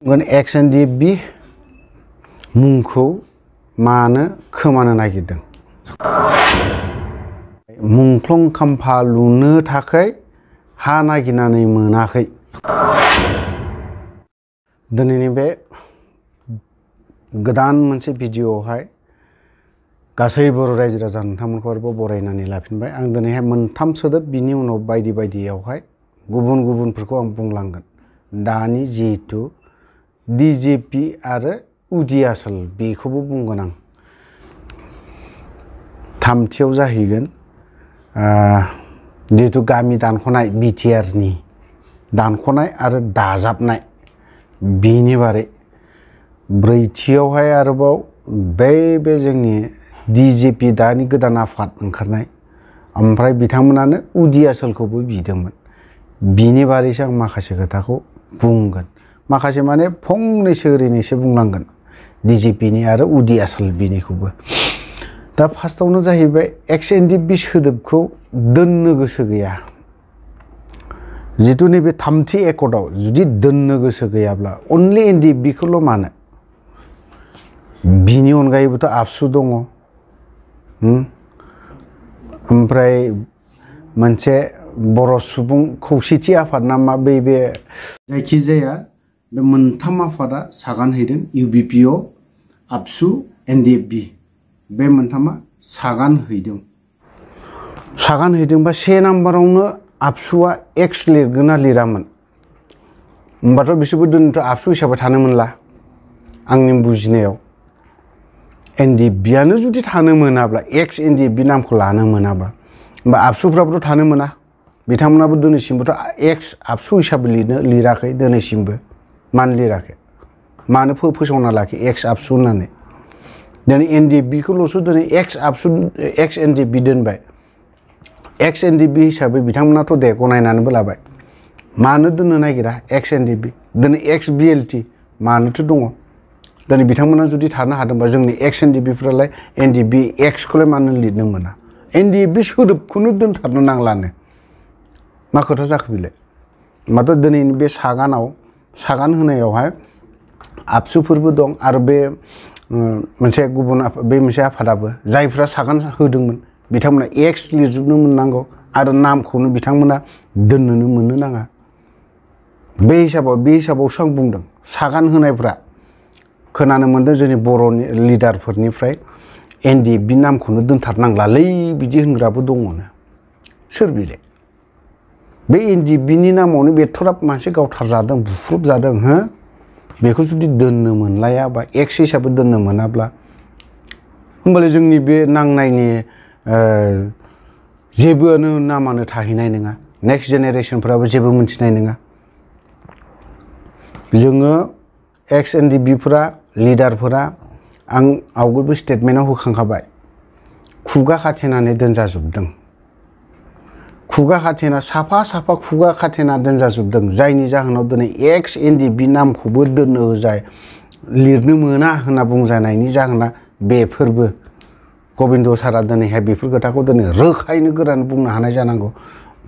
एक्स N D बि मुंखौ मानो खोमानो नागिरदों? मुंख्लं खाम्फा लुनो थाखाय हा नागिरनानै मोनाखै। दिनैनि बे गोदान मोनसे भिडिअआवहाय गासै बर' रायजो राजा नोंथांमोनखौ आरोबाव बरायनानै लाफिनबाय। आं दिनैहाय मोनथाम सोदोब बिनि उनाव बायदि बायदियावहाय गुबुन गुबुनफोरखौ आं बुंलांगोन। दानि जिहेतु DJP आरो उदियासल बेखौबो बुंगोन आं। थामथियाव जाहैगोन जिहेतु गामि दानख'नाय बिटिआरनि दानख'नाय आरो दाजाबनाय बेनि बारै। ब्रैथियावहाय आरोबाव बे जोंनि DJP दानि गोदान आफाद ओंखारनाय ओमफ्राय बिथांमोनानो उदियासलखौबो बिदोंमोन। बिनि बारैसो आं माखासे खोथाखौ बुंगोन। माखासे माने फंनैसो ओरैनोसो बुंलांगोन DJPनि आरो उदियासल बिनिखौबो। दा फार्स्टआवनो जाहैबाय एक्स एन डि बि सोदोबखौ दोननो गोसो गैया। जितु नैबे थामथि एकर्डआव जुदि दोननो गोसो गैयाब्ला अनलि एन डि बि खौल' मानो? बिनि अनगायैबोथ' आबसु दङ। ओमफ्राय मोनसे बर' सुबुं खौसेथि आफाद नामा बे जायखिजाया बे मोनथाम आफादा सागान हैदों। UBPO, आबसु, NDFB बे मोनथामा सागान हैदों। सागान हैदोंबा से नाम्बारावनो आबसुआ एक्स लिरगोन ना लिरामोन? होमबाथ' बिसोरबो दिनैथ' आबसु हिसाबै थानो मोनला आंनि बुजिनायाव। NDFBआनो जुदि थानो मोनाब्ला एक्स NDFB नामखौ लानो मोनाबा होमबा आबसुफ्राबोथ' थानो मोना। बिथांमोनाबो दिनैसिमबोथ' एक्स आबसु हिसाबै लिराखै दिनैसिमबो। मानो लिराखै? मानो फोसावना लाखि एक्स आबसु होननानै? दिनै NDFB खौल'सो दिनै एक्स आबसु एक्स NDFB दोनबाय। एक्स NDFB हिसाबै बिथांमोनाथ' दे गनायनानैबो लाबाय। मानो दोननो नागिरा एक्स NDFB? दिनै एक्स BLT मानोथो दङ? दिनै बिथांमोना जुदि थानो हादोंबा जोंनि एक्स NDFBफ्रालाय NDFB एक्सखौलाय मानो लिरनो मोना? NDFB सोदोबखौनो दोनथारनो नांलानो। मा खोथा जाखो बेलाय? होमबाथ' दिनैनि बे सागान होनायावहाय आबसुफोरबो दं आरो बे मोनसे गुबुन बे मोनसे आफादाबो जायफ्रा सागान होदोंमोन बिथांमोना एक्स लिरजोबनो मोननांगौ आरो नामखौनो बिथांमोना दोननोनो मोननो नाङा। बे हिसाबावसो आं बुंदों। सागान होनायफ्रा खोनानो मोन्दों जोंनि बर'नि लिडारफोरनिफ्राय NDFB नामखौनो दोनथारनांलालै बिदि होनग्राबो दङनो। सोर बेलाय? बे NDFBनि नामावनो बेथ'राब मानसि गावथारजादों, बुख्रुबजादों। हो? बेखौ जुदि दोननो मोनलायाबा एक्स हिसाबै दोननो मोनाब्ला होमबालाय जोंनि बे नांनायनि जेबोआनो नामानो थाहैनाय नङा। नेक्स्ट जेनेरेसनफ्राबो जेबो मोनथिनाय नङा। जोङो एक्स NDFBफोरा लिडारफोरा आं आवगोलबो स्टेटमेन्टआव होखांखाबाय। खुगा खाथेनानै दोनजाजोबदों। खुगा खाथेना साफा खुगा खाथेना दोनजाजोबदों। जायनि जाहोनाव दिनै एक्स NDFB नामखौबो दोननो होजाय लिरनो मोना होनना बुंजानायनि जाहोना बेफोरबो। गबिन्द सारा दिनैहाय बेफोर खोथाखौ दिनै रोखायैनो गोरानो बुंनो हानाय जानांगौ।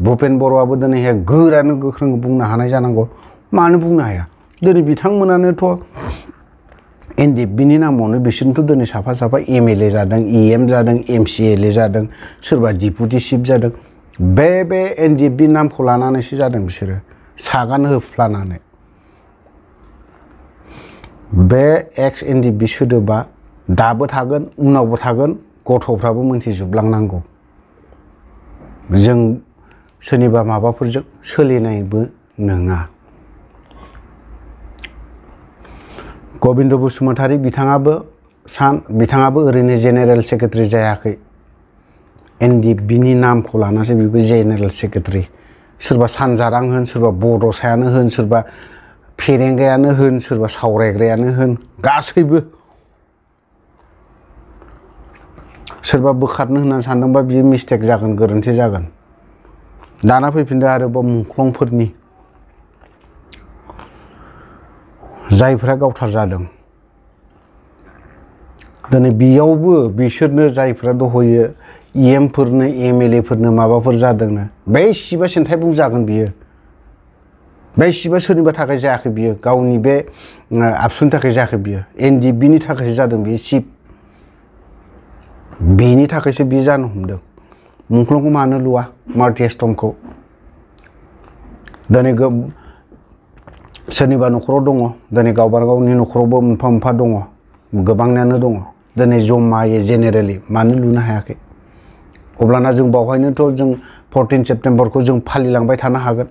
भुपेन बर'आबो दिनैहाय गोरानो गोख्रों बुंनो हानाय जानांगौ। मानो बुंनो हाया? दिनै बिथांमोनानोथ' NDFBनि नामावनो बिसोरनोथ' दिनै साफा MLA जादों, EM जादों, MCLA जादों, सोरबा डिपुटि चिफ जादों। बे NDFB नामखौ लानानैसो जादों बिसोरो सागान होफ्लानानै। बे एक्स NDFB सोदोबा दाबो थागोन, उनावबो थागोन। गथ'फ्राबो मोनथिजोबलांनांगौ। जों सोरनिबा माबाफोरजों सोलिनायबो नङा। गबिन्द बसुमतारी बिथाङाबो ओरैनो जेनेरेल सेक्रेटारि जायाखै। NDFBनि नामखौ लानासो बेबो जेनेरेल सेक्रेटारि। सोरबा सानजारां होन, सोरबा बड'सायानो होन, सोरबा फेरेंगायानो होन, सोरबा सावरायग्रायानो होन, गासैबो सोरबा बोखारनो होननानै सानदोंबा बियो मिस्टेक जागोन, गोरोन्थि जागोन। दाना फैफिनदो आरोबाव मुंख्लंफोरनि जायफ्रा गावथार जादों। दिनै बेयावबो बिसोरनो जायफ्रा दहयो EMफोरनो MLAफोरनो माबाफोर जादोंनो बे सिबा सिन्थाय बुंजागोन बियो। बे सिबा सोरनिबा थाखाय जायाखै बियो गावनि बे आबसुनि थाखाय जायाखै बियो एनडिएफबिनि थाखायसो जादों बियो सिप बेनि थाखायसो बियो जानो हमदों मुंख्लंखौ मानो लुवा मार्टिया स्टमखौ दिनै सोरनिबा न'खराव दङ दिनै गावबा गावनि न'खरावबो मोनफा मोनफा दङ गोबांनानो दङ दिनै जमायै जेनेरेलि मानो लुनो हायाखै अब्लाना जों बावहायनोथ' जों 14 सेप्टेम्बरखौ जों फालिलांबाय थानो हागोन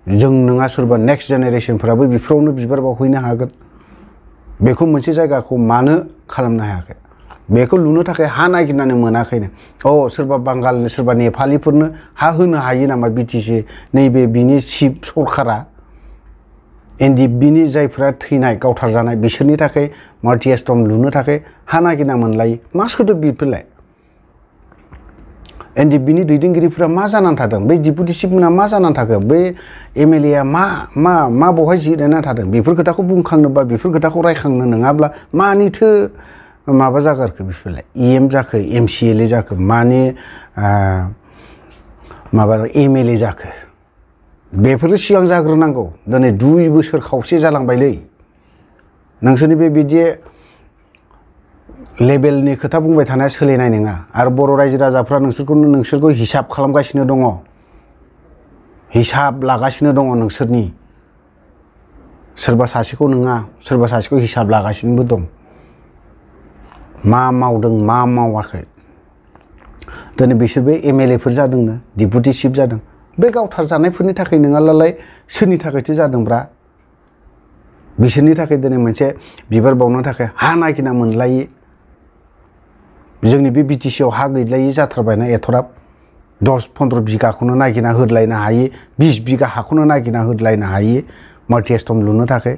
जों नङा सोरबा नेक्स्ट जेनेरेशनफोराबो बेफोरावनो बिबार बावहैनो हागोन बेखौ मोनसे जायगाखौ मानो खालामनो हायाखै बेखौ लुनो थाखाय हा नागिरनानै मोनाखैनो सोरबा बांगाल सोरबा नेपालिफोरनो हा होनो हायो नामा बिटिसि नैबे बिनि चिफ सरकारा एनडिएफबिनि जायफोरा थैनाय गावथार जानाय बिसोरनि थाखाय मार्टिया स्टम लुनो थाखाय हा नागिरना मोनलायो मा सोदोब बेफोरलाय एनडिएफबिनि दैदेनगिरिफोरा मा जानानै थादों बै डिपुटि चिफमोना मा जानानै थाखो बै एमएलएआ मा बहाय जिरायना थादों बेफोर खोथाखौ बुंखांनोबा बेफोर खोथाखौ रायखांनो नङाब्ला मानिथो माबा जागारखो बेफोरलाय इएम जाखो एमसिएलए जाखो माने माबा एमएलए जाखो बेफोरो सिगां जाग्रोनांगौ दिनै 2 बोसोर खावसे जालांबायलै नोंसोरनि बिदि लेभेलनि खोथा बुंबाय थानाया सोलिनाय नङा आरो बर' रायजो राजाफ्रा नोंसोरखौ हिसाब खालामगासिनो दङ हिसाब लागासिनो दङ नोंसोरनि सोरबा सासेखौ नङा सोरबा सासेखौ हिसाब लागासिनोबो दं मा मावदों मा मावाखै दिनै बिसोरबो एमएलएफोर जादोंनो डिपुटि चिफ जादों बे गावथार जानायफोरनि थाखाय नङालाय सोरनि थाखायथो जादोंब्रा बिसोरनि थाखाय दिनै मोनसे बिबार बावनो थाखाय हा नागिरना मोनलायै जोंनि बे बिटिसिआव हा गैलायै जाथारबायना एथराब 10-15 बिगाखौनो नागिरना होदलायनो हायो 20 बिगा हाखौनो नागिरना होदलायनो हायो मार्टिया स्टम लुनो थाखाय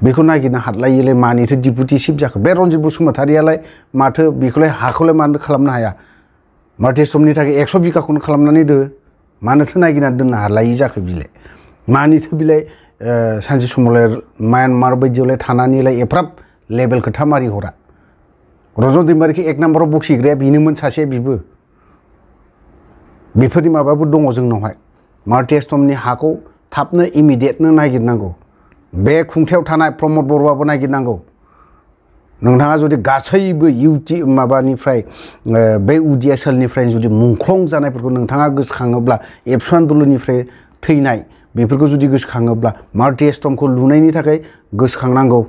बेखौ नागिरनो हादलायोलाय मानिथो डिपुटि चिफ जाखो बे रनजित बसुमतारियालाय माथो बेखौलाय हाखौलाय मानो खालामनो हाया मार्टिया स्टमनि थाखाय 100 बिगाखौनो खालामनानै दो मानोथो नागिरना दोननो हालायै जाखो बिलाय मानिथो बिलाय सानसे समावलाय म्यानमार बायदियावलाय थानानैलाय एफ्राब लेभेल खोथा मारि हरा रजन दैमारिखौ 1 नाम्बाराव बखिग्राया बेनोमोन सासे बिबो बेफोरनि माबाबो दङ जोंनावहाय मार्टिया स्टमनि हाखौ थाबनो इमिडियेटनो नागिरनांगौ बे खुंथायाव थानाय प्रमद बर'आबो नागिरनांगौ नोंथाङा जुदि गासैबो माबानिफ्राय बे उदियासलनिफ्राय जुदि मुंख्लं जानायफोरखौ नोंथाङा गोसोखाङोब्ला एबसु आन्दलननिफ्राय थैनाय बेफोरखौ जुदि गोसोखाङोब्ला मार्टिया स्टमखौ लुनायनि थाखाय गोसोखांनांगौ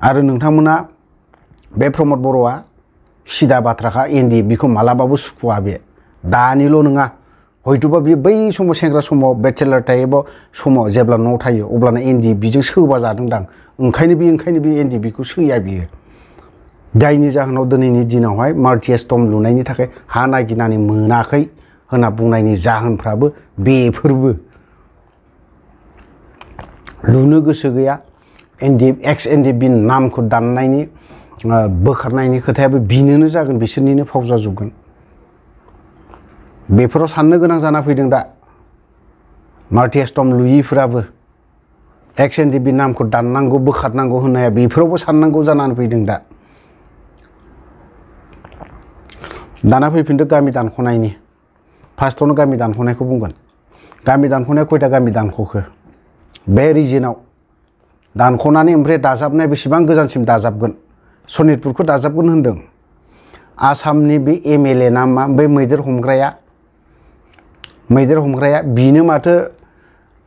आरो नोंथांमोना बे प्रमद बर'आ सिदा बाथ्राखा एनडिएफबिखौ मालाबाबो सुखुवा बे दानिल' नङा हयथ'बा बे बै समाव सेंग्रा समाव बेचेलर टाइपआव समाव जेब्ला न'आव थायो अब्लानो एनडिएफबिजों सोबा जादोंदां ओंखायनो बे एनडिएफबिखौ सैया बियो जायनि जाहोनाव दिनैनि दिनावहाय मार्टिया स्टम लुनायनि थाखाय हा नागिरनानै मोनाखै होनना बुंनायनि जाहोनफ्राबो बेफोरबो लुनो गोसो गैया एक्स एनडिएफबि नामखौ दाननायनि बोखारनायनि खोथायाबो बिनोनो जागोन बिसोरनिनो फाव जाजोबगोन बेफोराव साननो गोनां जाना फैदों दा मार्टिया स्टम लुयिफोराबो एक्स एनडिएफबि नामखौ दाननांगौ बोखारनांगौ होननाया बेफोरावबो साननांगौ जानानै फैदों दा दाना फैफिनदो गामि दानख'नायनि फार्स्टआवनो गामि दानख'नायखौ बुंगोन गामि दानख'नाया खयथा गामि दानख'खो बे रिजनाव दानख'नानै ओमफ्राय दाजाबनाय बेसेबां गोजानसिम दाजाबगोन सनितपुरखौ दाजाबगोन होनदों आसामनि बे एमएलए ना मा बै मैदेर हमग्राया बिनो माथो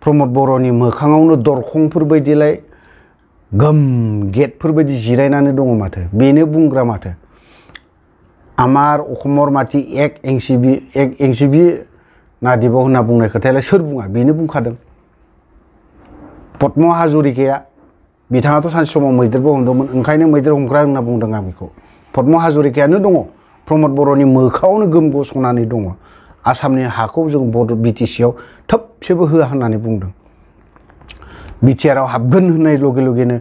प्रमद बर'नि मोखाङावनो दरखंफोर बायदिलाय गोम गेटफोर बायदि जिरायनानै दङ माथो बेनो बुंग्रा माथो आमार अखमर माथि एक एंसिबि नादिबाव होनना बुंनाय खोथायालाय सोर बुङा बेनो बुंखादों पद्म हाजरिकाया बिथाङाथ' सानसे समाव मैदेरबो हमदोंमोन ओंखायनो मैदेर हमग्रा होनना बुंदों आं बेखौ पद्म हाजरिकायानो दङ प्रमद बर'नि मोखाङावनो गोम गसंनानै दङ आसामनि हाखौ जों बिटिसिआव थोबसेबो होआ होननानै बुंदों बिटिआरआव हाबगोन होननाय लगे लगेनो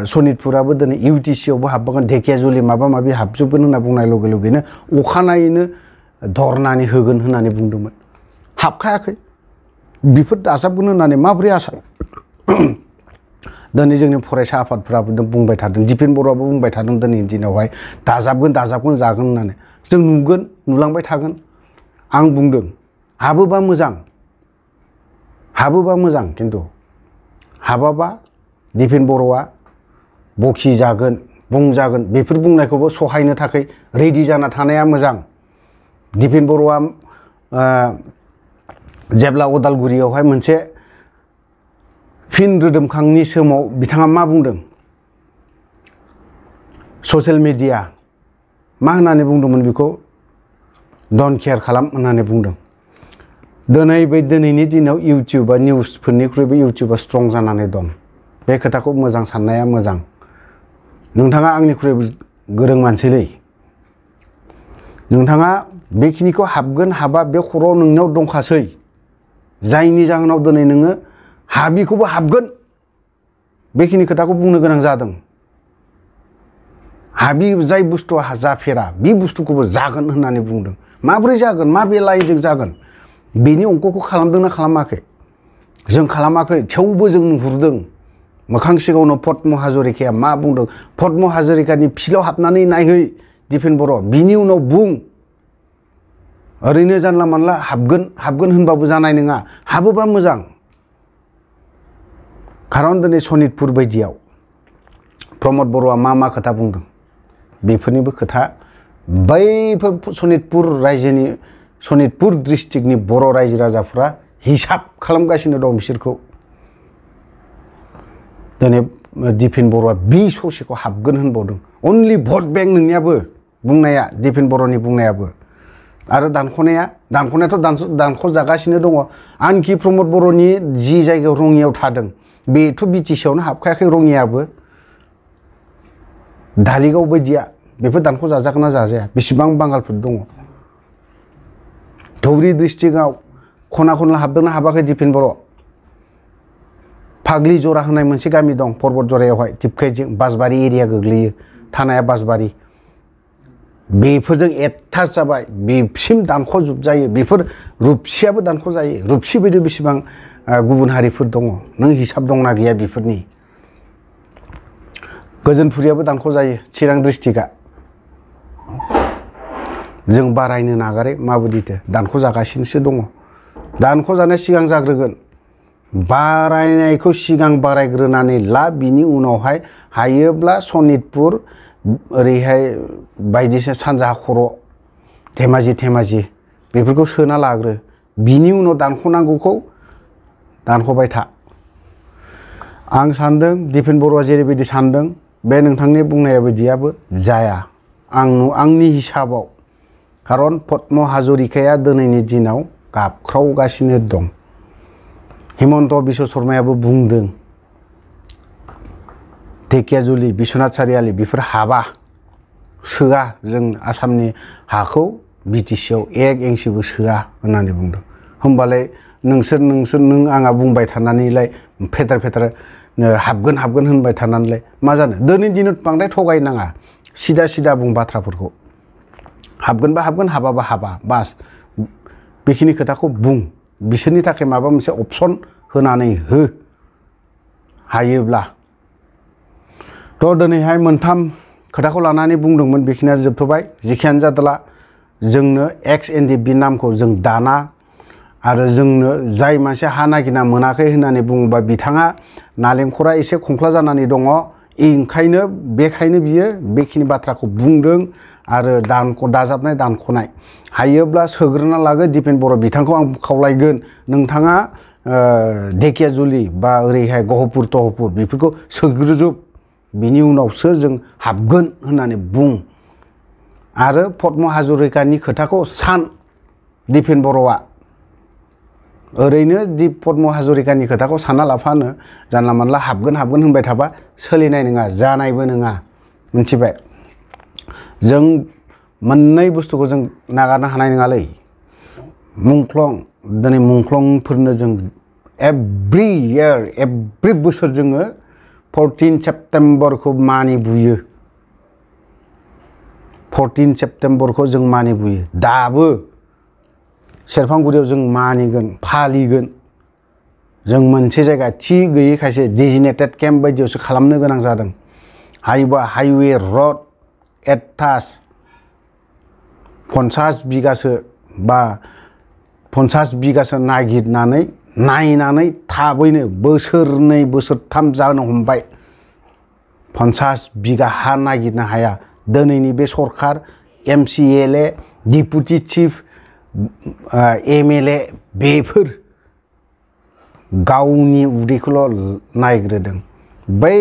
सनितपुराबो दिनै इउटिसिआवबो हाबगोन धेकियाजुलि माबा माबि हाबजोबगोन होनना बुंनाय लगे लगेनो अखानायैनो धरनानै होगोन होननानै बुंदोंमोन हाबखायाखै बेफोर दाजाबगोन होननानै माबोरै आसा दिनै जोंनि फरायसा आफादफ्राबो बुंबाय थादों दिपेन बर'आबो बुंबाय थादों दिनैनि दिनावहाय दाजाबगोन जागोन होननानै जों नुलांबाय थागोन आं बुंदों हाबोबा मोजां खिन्थु हाबाबा दिपेन बर'आ बखि जागोन बुंजागोन बेफोर बुंनायखौबो सहायनो थाखाय रेडि जाना थानाया मोजां। दिपेन बर'आ जेब्ला उदालगुरियावहाय मोनसे फिन रोदोमखांनि समाव बिथाङा मा बुंदों ससियेल मिडिया मा होननानै बुंदोंमोन बेखौ डन्ट केयार खालाम होननानै बुंदों। दिनैनि दिनाव इउटुबा निउसफोरनिख्रुइबो इउटुबा स्ट्रं जानानै दं। बे खोथाखौ मोजां साननाया मोजां। नोंथाङा आंनिख्रुइबो गोरों मानसिलै। नोंथाङा बेखिनिखौ हाबगोन हाबा बे खर'आव नोंनियाव दंखासै जायनि जाहोनाव दिनै नोङो हाबिखौबो हाबगोन बेखिनि खोथाखौ बुंनो गोनां जादों। हाबि जाय बुस्थुआ जाफेरा बे बुस्थुखौबो जागोन होननानै बुंदों। माब्रै जागोन माबे लाइनजों जागोन बेनि अंकखौ खालामदोंना खालामाखै जों खालामाखै थेवबो जों नुहुरदों मोखां सिगाङावनो पद्म हाजरिकाया मा बुंदों। पद्म हाजरिकानि फिल्डआव हाबनानै नायहै दिपेन बर' बिनि उनाव बुं। ओरैनो जानला मानला हाबगोन होनबाबो जानाय नङा। हाबोबा मोजां। खारन दिनै सनितपुर बायदियाव प्रमद बर'आ मा खोथा बुंदों बेफोरनिबो खोथा बैफोर सनितपुर डिस्ट्रिक्टनि बर' रायजो राजाफ्रा हिसाब खालामगासिनो दं बिसोरखौ। दिनै दिपेन बर'आ बि ससेखौ हाबगोन होनबावदों। अनलि भट बेंक नोंनियाबो बुंनाया दिपेन बर'नि बुंनायाबो आरो दानख'नायाथ' दानख' जागासिनो दङ। आनखि प्रमद बर'नि जि जायगायाव रङियाव थादों बेथ' बिटिसियावनो हाबखायाखै रङियाबो धालिगाव बायदिया बेफोर दानख' जाजागोन ना जाजाया बेसेबां बांगालफोर दङ। धुबुरी डिस्ट्रिक्टआव खना खनला हाबदोंना हाबाखै दिपेन बर'। फाग्लि जरा होननाय मोनसे गामि दं पर्बत जरायावहाय टिपकाइजों बासबारि एरिया गोग्लैयो थानाया बासबारि बेफोरजों एटाच जाबाय बेसिम दानख'जोबजायो। बेफोर रुपसियाबो दानख' जायो। रुपसि बायदि बेसेबां गुबुन हारिफोर दङ नों हिसाब दंना गैया बेफोरनि। गोजोनपुरियाबो दानख' जायो चिरां डिस्ट्रिक्टआ। जों बारायनो नागारै माबायदिथो दानख' जागासिनोसो दङ। दानख' जानाया सिगां जाग्रोगोन। बारायनायखौ सिगां बारायग्रोनानै ला बिनि उनावहाय हायोब्ला सनितपुर ओरैहाय बायदिसिना सानजाहा खर' धेमाजि बेफोरखौ सोना लाग्रो। बिनि उनाव दानख'नांगौखौ दानख'बाय था। आं सान्दों दिपेन बर'आ जेरैबायदि सान्दों बे नोंथांनि बुंनाय बायदियाबो जाया आंनि हिसाबाव। खारन पद्म हाजरिकाया दिनैनि दिनाव गाबख्रावगासिनो दं। हिमन्त बिश्व शर्मायाबो बुंदों धेकियाजुलि बिश्वनाथ सारियालि बेफोर हाबा सोआ जों आसामनि हाखौ बिटिसियाव एक इन्सिबो सोआ होननानै बुंदों। होमबालाय नों आंहा बुंबाय थानानैलाय फेथार हाबगोन होनबाय थानानैलाय मा जानो। दिनैनि दिनाव बांद्राय थगायनाङा सिदा बुं बाथ्राफोरखौ। हाबगोनबा हाबगोन हाबाबा हाबा बास बेखिनि खोथाखौ बुं। बिसोरनि थाखाय माबा मोनसे अपसन होनानै हो हायोब्ला। थ' दिनैहाय मोनथाम खोथाखौ लानानै बुंदोंमोन बेखिनिया जोबथ'बाय। जेखियानो जादोला जोंनो एक्स एनडिएफबि नामखौ जों दाना आरो जोंनो जाय मानसिया हा नागिरना मोनाखै होननानै बुङोबा बिथाङा नालेंखरा एसे खंख्ला जानानै दङ। बेखायनो बियो बेखिनि बाथ्राखौ बुंदों आरो दाजाबनाय दानख'नाय हायोब्ला सोग्रोना लागो दिपेन बर' बिथांखौ आं खावलायगोन नोंथाङा धेकियाजुलि बा ओरैहाय गहपुर तहपुर बेफोरखौ सोग्रोजोब बिनि उनावसो जों हाबगोन होननानै बुं। आरो पद्म हाजरिकानि खोथाखौ सान दिपेन बर'आ ओरैनो पद्म हाजरिकानि खोथाखौ सानना लाफानो जानला मानला हाबगोन होनबाय थाबा सोलिनाय नङा जानायबो नङा मिथिबाय। जों मोननै बुस्थुखौ जों नागारनो हानाय नङालै। दिनै मुंख्लंफोरनो जों एभ्रि बोसोर जोङो 14 सेप्टेम्बरखौ मानिबोयो। 14 सेप्टेम्बरखौ जों मानिबोयो। दाबो सेरफांगुरियाव जों मानिगोन फालिगोन। जों मोनसे जायगा थि गैयैखायसो डेजिनेटेड केम्प बायदियावसो खालामनो गोनां जादों। हाइवे रड एटाच 50 बिगासो बा 50 बिगासो नागिरनानै नायनानै थाबैनो बोसोरनै बोसोरथाम जानो हमबाय 50 बिगा हा नागिरनो हाया दिनैनि बे सरखार MCLA डिपुटि चिफ MLA बेफोर गावनि उदैखौल' नायग्रोदों बै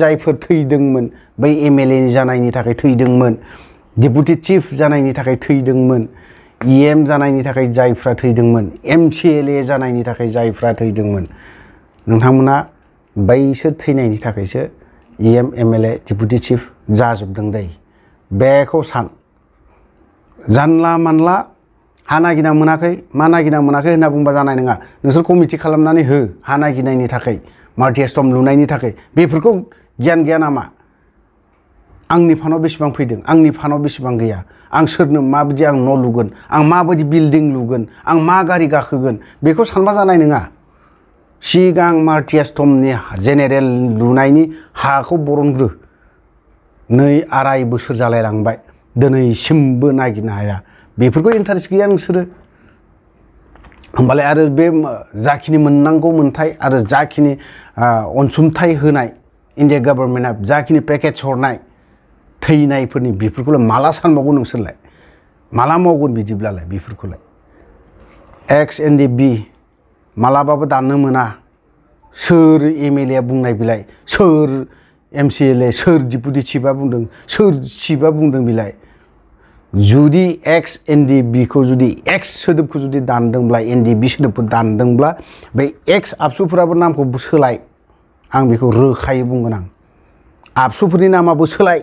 जायफोर थैदोंमोन बै MLA जानायनि थाखाय थैदोंमोन डिपुटि चिफ जानायनि थाखाय थैदोंमोन EM जानायनि थाखाय जायफ्रा थैदोंमोन MCLA जानायनि थाखाय जायफ्रा थैदोंमोन नोंथांमोना बैसोर थैनायनि थाखायसो EM MLA डिपुटि चिफ जाजोबदों दै बेखौ सान जानला मानला हा नागिरना मोनाखै मा नागिरना मोनाखै होनना बुंबा जानाय नङा नोंसोर कमिटि खालामनानै हो हा नागिरनायनि थाखाय माल्टि स्टम लुनायनि थाखाय बेफोरखौ गियान गैया नामा आंनि फानाव बेसेबां फैदों आंनि फानाव बेसेबां गैया आं सोरनो माबायदि आं न' लुगोन आं माबायदि बिल्डिं लुगोन आं मा गारि गाखोगोन बेखौ सानबा जानाय नङा सिगां माल्टि स्टमनि जेनेरेल लुनायनि हाखौ बरनग्रो 2-2.5 बोसोर जालायलांबाय दिनैसिमबो नागिरनो हाया बेफोरखौ इन्टारेस्ट गैया नोंसोरो होमबालाय आरो बे जाखिनि मोननांगौ मोनथाय आरो जाखिनि अनसुंथाइ होनाय इन्डिया गभर्नमेन्टआ जाखिनि पेकेज हरनाय थैनायफोरनि बेफोरखौलाय माला सानबावगोन नोंसोरलाय माला मावगोन बिदिब्लालाय बेफोरखौलाय XNDB मालाबाबो दाननो मोना सोर MLA बुंनाय बिलाय सोर MCLA सोर डिपुटि चिफआ बुंदों सोर चिफआ बुंदों बिलाय जुदि XNDB खौ जुदि X सोदोबखौ जुदि दानदोंब्ला NDB सोदोबखौ दानदोंब्ला बै X आबसुफोराबो नामखौ सोलाय आं बेखौ रोखायै बुंगोन आं आबसुफोरनि नामाबो सोलाय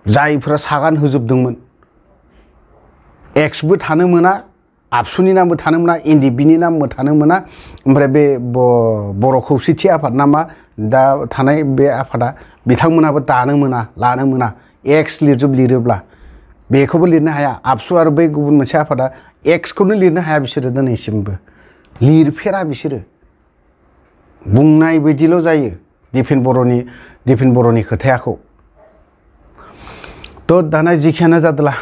जायफ्रा सागान होजोबदोंमोन Xबो थानो मोना आबसुनि नामबो थानो मोना NDBनि नामबो थानो मोना ओमफ्राय बे बर' खौसेथि आफाद नामा दा थानाय बे आफादा बिथांमोनाबो दानो मोना लानो मोना X लिरोब्ला बेखौबो लिरनो हाया आबसु आरो बै गुबुन मोनसे आफादा Xखौनो लिरनो हाया बिसोरो दिनैसिमबो लिरफेरा बिसोरो बुंनाय बायदिल' जायो दिपेन बर'नि खोथायाखौ थ' दाना जिखियानो जादोला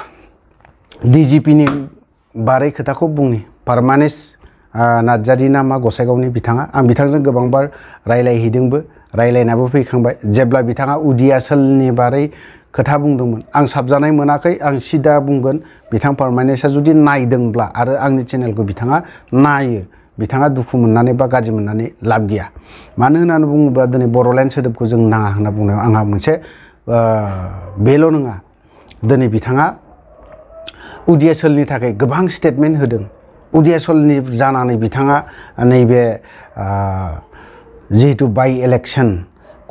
DGPनि बारै खोथाखौ बुंनि पारमानेस नार्जारि नामा गसाइगावनि बिथाङा आं बिथांजों गोबांबार रायलायहैदोंबो रायलायनाबो फैखांबाय जेब्ला बिथाङा उदियासलनि बारै खोथा बुंदोंमोन आं साबजानाय मोनाखै आं सिदा बुंगोन बिथां पारमानेसआ जुदि नायदोंब्ला आरो आंनि चेनेलखौ बिथाङा नायो बिथाङा दुखु मोननानै बा गाज्रि मोननानै लाब गैया मानो होननानै बुङोब्ला दिनै बर'लेण्ड सोदोबखौ जों नाङा होनना बुंनायाव आंहा मोनसे बेल' नङा दिनै बिथाङा उदियासलनि थाखाय गोबां स्टेटमेन्ट होदों उदियासलनि जानानै बिथाङा नैबे जिहेतु बाइ इलेक्शन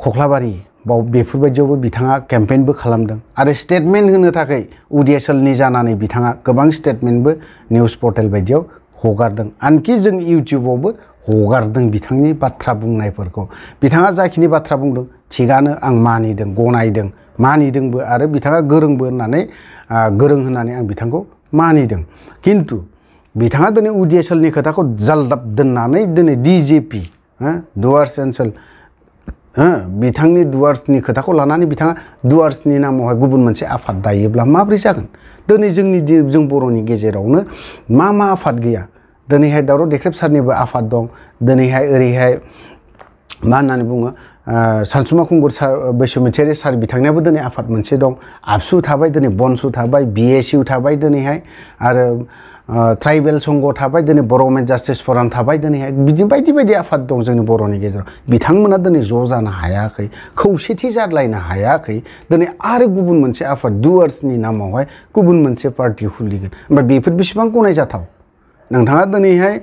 खख्लाबारि बाव बेफोरबायदियावबो बिथाङा केम्पेइनबो खालामदों आरो स्टेटमेन्ट होनो थाखाय उदियासलनि जानानै बिथाङा गोबां स्टेटमेन्टबो निउस पर्टेल बायदियाव हगारदों आनखि जों इउटिउबावबो हगारदों बिथांनि बाथ्रा बुंनायफोरखौ बिथाङा जाखिनि बाथ्रा बुंदों थिगानो आं मानिदों गनायदों मानिदोंबो आरो बिथाङा गोरोंबो होननानै गोरों होननानै आं बिथांखौ मानिदों किन्तु बिथाङा दिनै उदियासलनि खोथाखौ जालदाब दोननानै दिनै DJP डुवार्स ओनसोल बिथांनि डुवार्सनि खोथाखौ लानानै बिथाङा डुवार्सनि नामावहाय गुबुन मोनसे आफाद दायोब्ला माबोरै जागोन दिनै जों बर'नि गेजेरावनो मा आफाद गैया दिनैहाय दावराव देख्रेब सारनिबो आफाद दं दिनैहाय ओरैहाय मा होननानै बुङो सानसुमा खुंगुर सार बैसोमुथियारि सार बिथांनियाबो दिनै आफाद मोनसे दं आबसु थाबाय दिनै बनसु थाबाय BSU थाबाय दिनैहाय आरो ट्राइबेल संघ थाबाय दिनै बर' वुमेन जास्टिस फराम थाबाय दिनैहाय बिदि बायदि बायदि आफाद दं जोंनि बर'नि गेजेराव बिथांमोना दिनै ज' जानो हायाखै खौसेथि जालायनो हायाखै दिनै आरो गुबुन मोनसे आफाद डुवार्सनि नामावहाय गुबुन मोनसे पार्टि खुलिगोन ओमफ्राय बेफोर बेसेबां गनायजाथाव नोंथाङा दिनैहाय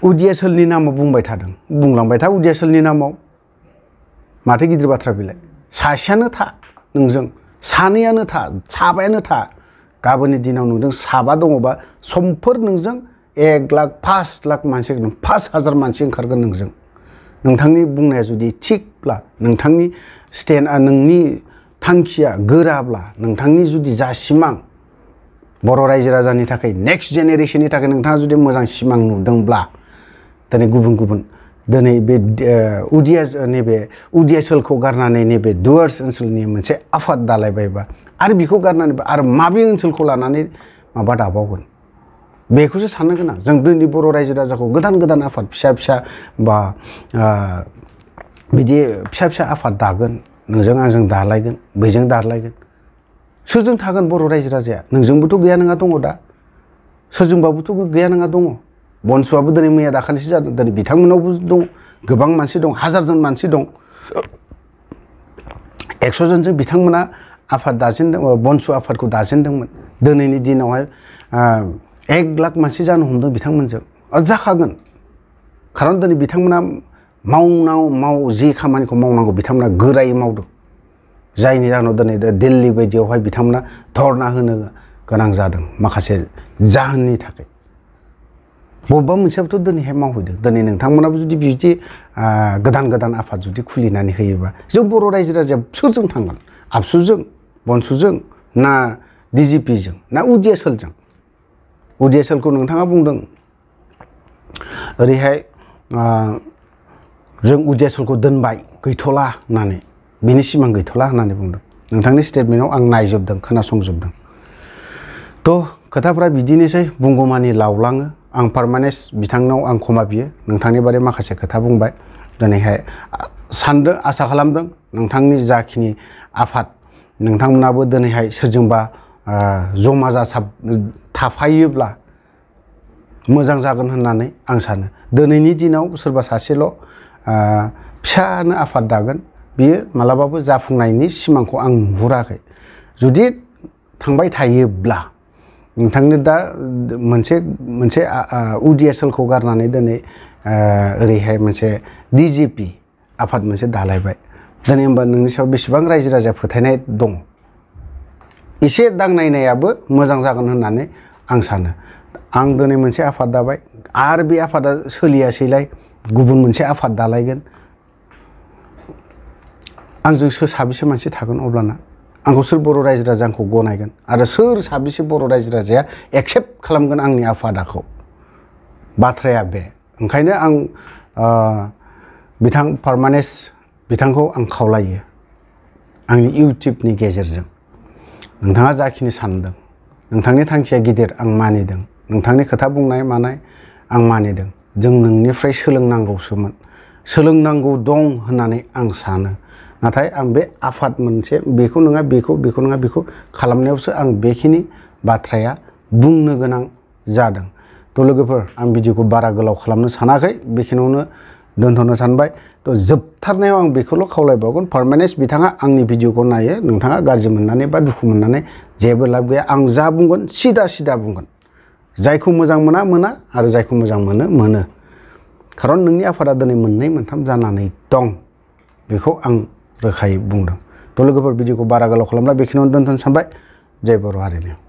उदियासलनि नामाव बुंबाय थादों बुंलांबाय था उदियासलनि नामाव माथो गिदिर बाथ्रा बिलाय सासेयानो था नोंजों सानैयानो था साबायानो था गाबोननि दिनाव नोंजों साबा दङबा समफोर नोंजों 1 लाख 5 लाख मानसि 5,000 मानसि ओंखारगोन नोंजों नोंथांनि बुंनाया जुदि थिगब्ला नोंथांनि स्टेन्डआ नोंनि थांखिया गोराब्ला नोंथांनि जुदि जा सिमां बर' रायजो राजानि थाखाय नेक्स्ट जेनेरेशननि थाखाय नोंथाङा जुदि मोजां सिमां नुदोंब्ला दिनै गुबुन दिनै बे नैबे उदियासलखौ गारनानै नैबे डुवार्स ओनसोलनि मोनसे आफाद दालायबायबा आरो बेखौ गारनानै आरो माबे ओनसोलखौ लानानै माबा दाबावगोन बेखौसो साननो गोनां जों दिनै बर' रायजो राजाखौ गोदान आफाद फिसा बा बिदि फिसा आफाद दागोन नोंजों आंजों दालायगोन बैजों दालायगोन सोरजों थागोन बर' रायजो राजाया नोंजोंबोथ' गैया नङा दङ दा सोरजोंबाबोथ' गैया नङा दङ बनसुआबो दिनै मैया दाखालिसो जादों दिनै बिथांमोनावबो दं गोबां मानसि दं हाजारजन मानसि दं 100 जनजों बिथांमोना आफाद दाजेनदों बनसु आफादखौ दाजेनदोंमोन दिनैनि दिनावहाय 1 लाख मानसि जानो हमदों बिथांमोनजों जाखागोन खारन दिनै बिथांमोना जि खामानिखौ मावनांगौ बिथांमोना गोरायै मावदों जायनि जाहोनाव दिनै दिल्ली बायदियावहाय बिथांमोना धरना होनो गोनां जादों माखासे जाहोननि थाखाय बबेबा मोनसेयाबोथ' दिनैहाय मावहैदों दिनै नोंथांमोनाबो जुदि बिदि गोदान आफाद जुदि खुलिनानै होयोबा जों बर' रायजो राजाया सोरजों थांगोन आबसुजों बनसुजों ना DGPजों ना UDSLजों UDSLखौ नोंथाङा बुंदों ओरैहाय जों UDSLखौ दोनबाय गैथ'ला होननानै बिनि सिमां गैथ'ला होननानै बुंदों नोंथांनि स्टेटमेन्टआव आं नायजोबदों खोनासंजोबदों थ' खोथाफ्रा बिदिनोसै बुंगौमानि लावलाङो आं पारमानेन्ट बिथांनाव आं क्षमा बियो नोंथांनि बारै माखासे खोथा बुंबाय दिनैहाय सानदों आसा खालामदों नोंथांनि जाखिनि आफाद नोंथांमोनाबो दिनैहाय सोरजोंबा जमा थाफायोब्ला मोजां जागोन होननानै आं सानो दिनैनि दिनाव सोरबा सासेल' फिसानो आफाद दागोन बियो मालाबाबो जाफुंनायनि सिमांखौ आं नुहुराखै जुदि थांबाय थायोब्ला नोंथांनो दा मोनसे UDSLखौ गारनानै दिनै ओरैहाय मोनसे DGP आफाद मोनसे दालायबाय दिनै होमबा नोंनि सायाव बेसेबां रायजो राजाया फोथायनाय दं एसे दांनायनायाबो मोजां जागोन होननानै आं सानो आं दिनै मोनसे आफाद दाबाय आरो बे आफादा सोलियासैलाय गुबुन मोनसे आफाद दालायगोन आंजों सोर साबेसे मानसि थागोन अब्लाना आंखौ सोर बर' रायजो राजा आंखौ गनायगोन आरो सोर साबेसे बर' रायजो राजाया एक्सेप्ट खालामगोन आंनि आफादाखौ बाथ्राया बे ओंखायनो आं बिथां पारमानेन्ट बिथांखौ आं खावलायो आंनि इउटुबनि गेजेरजों नोंथाङा जाखिनि सानदों नोंथांनि थांखिया गिदिर आं मानिदों नोंथांनि खोथा बुंनाय मानाय आं मानिदों जों नोंनिफ्राय सोलोंनांगौसोमोन सोलोंनांगौ दं होननानै आं सानो नाथाय आं बे आफाद मोनसे बेखौ नङा बेखौ नङा बेखौ खालामनायावसो आं बेखिनि बाथ्राया बुंनो गोनां जादों थ' लोगोफोर आं भिडिअखौ बारा गोलाव खालामनो सानाखै बेखिनियावनो दोनथ'नो सानबाय थ' जोबथारनायाव आं बेखौल' खावलायबावगोन पारमानेन्ट बिथाङा आंनि भिडिअखौ नायो नोंथाङा गाज्रि मोननानै बा दुखु मोननानै जेबो लाब गैया आं जा बुंगोन सिदा बुंगोन जायखौ मोजां मोना आरो जायखौ मोजां मोनो खारन नोंनि आफादा दिनै 2 मोनथाम जानानै दं बेखौ आं रोखायै बुंदों थ' लोगोफोर भिडिअखौ बारा गोलाव खालामला बेखिनियावनो दोनथ'नो सानबाय जय बर' हारिनि